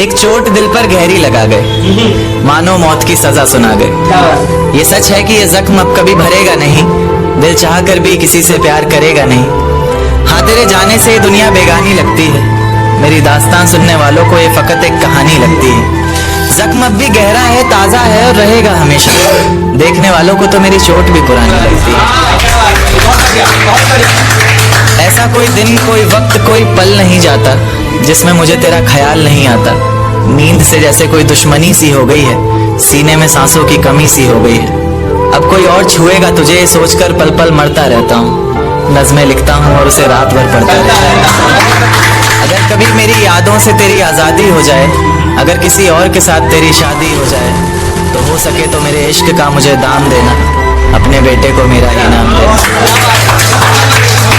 एक चोट दिल पर गहरी लगा गए, मानो मौत की सजा सुना गए। ये सच है कि ये जख्म अब कभी भरेगा नहीं, दिल चाह कर भी किसी से प्यार करेगा नहीं। हाँ, तेरे जाने से दुनिया बेगानी लगती है, मेरी दास्तान सुनने वालों को ये फकत एक कहानी लगती है। जख्म अब भी गहरा है, ताजा है और रहेगा हमेशा, देखने वालों को तो मेरी चोट भी पुरानी लगती है। ऐसा कोई दिन, कोई वक्त, कोई पल नहीं जाता जिसमें मुझे तेरा ख्याल नहीं आता। नींद से जैसे कोई दुश्मनी सी हो गई है, सीने में सांसों की कमी सी हो गई है। अब कोई और छुएगा तुझे सोचकर पल पल मरता रहता हूँ, नज़्में लिखता हूँ और उसे रात भर पढ़ता रहता हूँ। अगर कभी मेरी यादों से तेरी आज़ादी हो जाए, अगर किसी और के साथ तेरी शादी हो जाए, तो हो सके तो मेरे इश्क का मुझे दाम देना, अपने बेटे को मेरा ही नाम देना।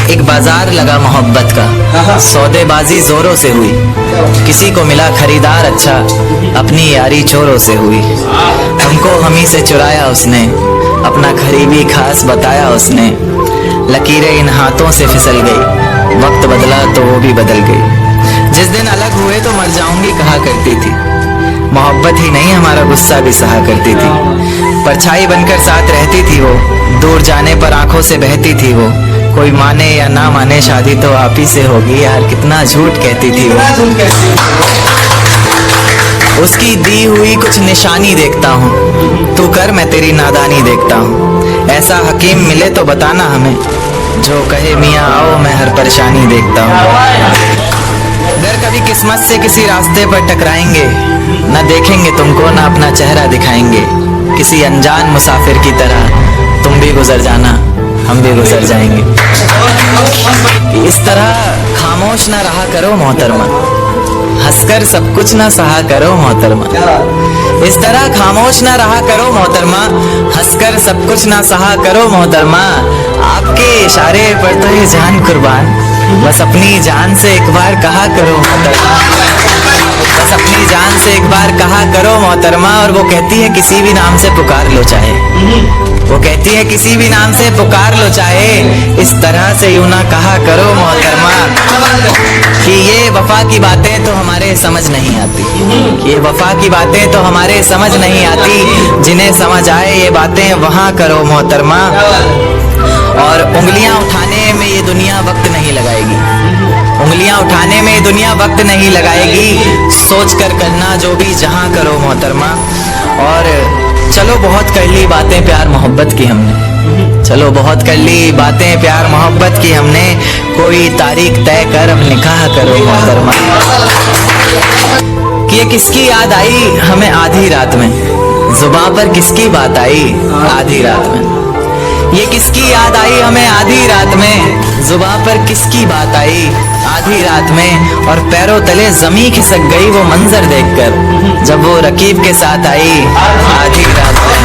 एक बाजार लगा मोहब्बत का, सौदेबाजी जोरों से हुई, किसी को मिला खरीदार अच्छा, अपनी यारी चोरों से हुई। हमको हमी से चुराया उसने, अपना करीबी खास बताया उसने, लकीरें इन हाथों से फिसल गई, वक्त बदला तो वो भी बदल गई। जिस दिन अलग हुए तो मर जाऊंगी कहा करती थी, मोहब्बत ही नहीं हमारा गुस्सा भी सहा करती थी। परछाई बनकर साथ रहती थी वो, दूर जाने पर आंखों से बहती थी वो। कोई माने या ना माने शादी तो आप ही से होगी यार, कितना झूठ कहती थी वो। उसकी दी हुई कुछ निशानी देखता हूँ, तू कर मैं तेरी नादानी देखता हूँ। ऐसा हकीम मिले तो बताना हमें, जो कहे मियाँ आओ मैं हर परेशानी देखता हूँ। अगर कभी किस्मत से किसी रास्ते पर टकराएंगे, न देखेंगे तुमको न अपना चेहरा दिखाएंगे। किसी अनजान मुसाफिर की तरह तुम भी गुजर जाना, हम भी गुजर जाएंगे। इस तरह खामोश ना रहा करो मोहतरमा, हंसकर सब कुछ ना सहा करो मोहतरमा। इस तरह खामोश ना रहा करो मोहतरमा, हंसकर सब कुछ ना सहा करो मोहतरमा। आपके इशारे पर तो ये जान कुर्बान, बस अपनी जान से एक बार कहा करो मोहतरमा, बस अपनी जान से एक बार कहा करो मोहतरमा। और वो कहती है किसी भी नाम से पुकार लो चाहे, वो कहती है किसी भी नाम से पुकार लो चाहे, इस तरह से यूं ना कहा करो मोहतरमा। कि ये वफा की बातें तो हमारे समझ नहीं आती, ये वफा की बातें तो हमारे समझ नहीं आती, जिन्हें समझ आए ये बातें वहाँ करो मोहतरमा। और उंगलियां उठाने में ये दुनिया वक्त नहीं लगाएगी, उंगलियां उठाने में दुनिया वक्त नहीं लगाएगी, सोच कर करना जो भी जहां करो मोहतरमा। और चलो बहुत कर ली बातें प्यार मोहब्बत की हमने, चलो बहुत कर ली बातें प्यार मोहब्बत की हमने, कोई तारीख तय कर अब निकाह करो मोहतरमा। कि ये किसकी याद आई हमें आधी रात में, जुबां पर किसकी बात आई आधी रात में। ये किसकी याद आई हमें आधी रात में, जुबां पर किसकी बात आई आधी रात में। और पैरों तले जमीन खिसक गई वो मंजर देखकर, जब वो रकीब के साथ आई आधी रात में।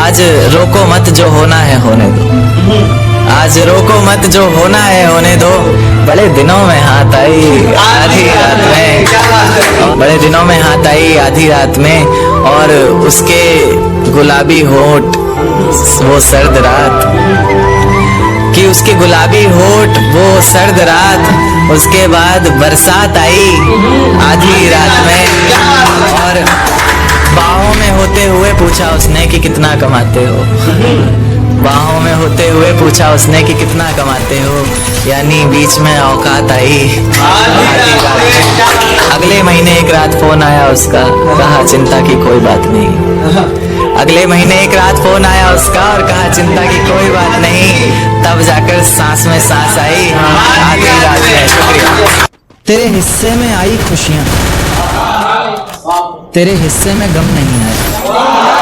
आज रोको मत जो होना है होने दो, आज रोको मत जो होना है होने दो, बड़े दिनों में हाथ आई आधी रात में, बड़े दिनों में हाथ आई आधी रात में। और उसके गुलाबी होठ वो सर्द रात, कि उसके गुलाबी होठ वो सर्द रात, उसके बाद बरसात आई आधी रात में। और बाहों में होते हुए पूछा उसने कि कितना कमाते हो, बाहों में होते हुए पूछा उसने कि कितना कमाते हो, यानी बीच में औकात आई आधी रात में। अगले महीने एक रात फोन आया उसका, कहा चिंता की कोई बात नहीं। अगले महीने एक रात फोन आया उसका और कहा चिंता की कोई बात नहीं, तब जाकर सांस में सांस आई आधी रात में। शुक्रिया। तेरे हिस्से में आई खुशियाँ, तेरे हिस्से में गम नहीं आया।